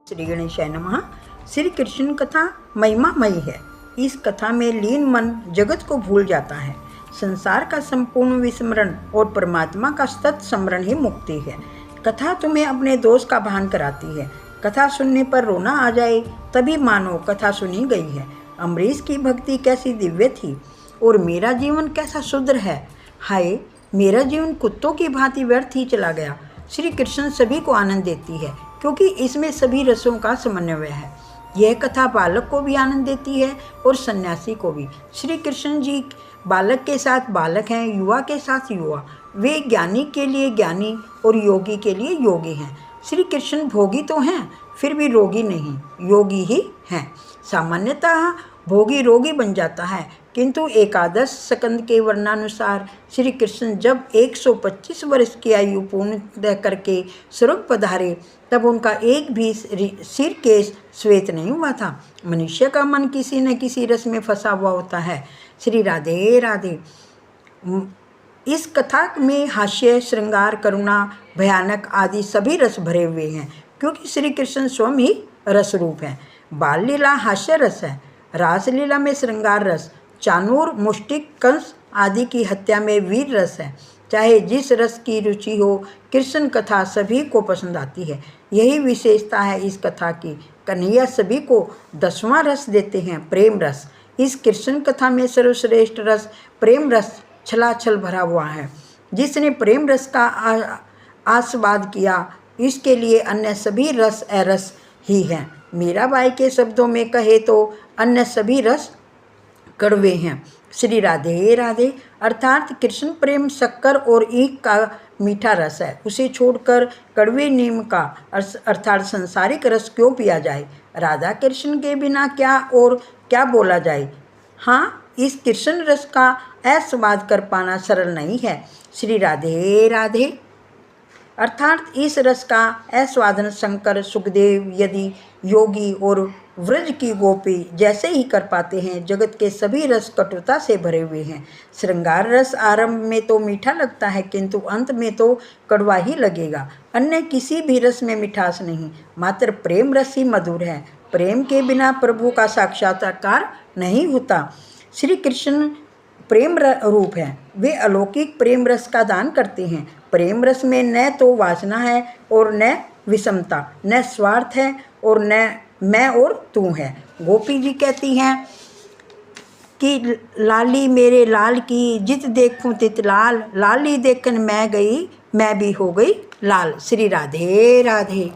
श्री गणेशाय नमः। श्री कृष्ण कथा महिमामयी है। इस कथा में लीन मन जगत को भूल जाता है। संसार का संपूर्ण विस्मरण और परमात्मा का सत्स्मरण ही मुक्ति है। कथा तुम्हें अपने दोष का भान कराती है। कथा सुनने पर रोना आ जाए तभी मानो कथा सुनी गई है। अम्बरीश की भक्ति कैसी दिव्य थी और मेरा जीवन कैसा शुद्र है। हाय, मेरा जीवन कुत्तों की भांति व्यर्थ ही चला गया। श्री कृष्ण सभी को आनंद देती है क्योंकि इसमें सभी रसों का समन्वय है। यह कथा बालक को भी आनंद देती है और सन्यासी को भी। श्री कृष्ण जी बालक के साथ बालक हैं, युवा के साथ युवा। वे ज्ञानी के लिए ज्ञानी और योगी के लिए योगी हैं। श्री कृष्ण भोगी तो हैं फिर भी रोगी नहीं, योगी ही हैं। सामान्यतः भोगी रोगी बन जाता है, किंतु एकादश स्कंद के वर्णानुसार श्री कृष्ण जब 125 वर्ष की आयु पूर्ण करके स्वर्ग पधारे तब उनका एक भी सिर केश श्वेत नहीं हुआ था। मनुष्य का मन किसी न किसी रस में फंसा हुआ होता है। श्री राधे राधे। इस कथा में हास्य, श्रृंगार, करुणा, भयानक आदि सभी रस भरे हुए हैं क्योंकि श्री कृष्ण स्वयं ही रस रूप है। बाल लीला हास्य रस है, रासलीला में श्रृंगार रस, चानूर, मुष्टिक, कंस आदि की हत्या में वीर रस है। चाहे जिस रस की रुचि हो, कृष्ण कथा सभी को पसंद आती है। यही विशेषता है इस कथा की। कन्हैया सभी को 10वां रस देते हैं, प्रेम रस। इस कृष्ण कथा में सर्वश्रेष्ठ रस प्रेम रस छलाछल भरा हुआ है। जिसने प्रेम रस का आस्वाद किया, इसके लिए अन्य सभी रस अरस ही हैं। मीराबाई के शब्दों में कहे तो अन्य सभी रस कड़वे हैं। श्री राधे राधे अर्थात कृष्ण प्रेम शक्कर और ईख का मीठा रस है। उसे छोड़कर कड़वे नीम का अर्थात संसारिक रस क्यों पिया जाए। राधा कृष्ण के बिना क्या और क्या बोला जाए। हाँ, इस कृष्ण रस का आस्वाद कर पाना सरल नहीं है। श्री राधे राधे अर्थात इस रस का आस्वादन शंकर, सुखदेव, यदि योगी और व्रज की गोपी जैसे ही कर पाते हैं। जगत के सभी रस कटुता से भरे हुए हैं। श्रृंगार रस आरंभ में तो मीठा लगता है किंतु अंत में तो कड़वा ही लगेगा। अन्य किसी भी रस में मिठास नहीं, मात्र प्रेम रस ही मधुर है। प्रेम के बिना प्रभु का साक्षात्कार नहीं होता। श्री कृष्ण प्रेम रूप है। वे अलौकिक प्रेम रस का दान करते हैं। प्रेम रस में न तो वासना है और न विषमता, न स्वार्थ है और न मैं और तू है। गोपी जी कहती हैं कि लाली मेरे लाल की जित देखूं तित लाल, लाली देखन मैं गई मैं भी हो गई लाल। श्री राधे राधे।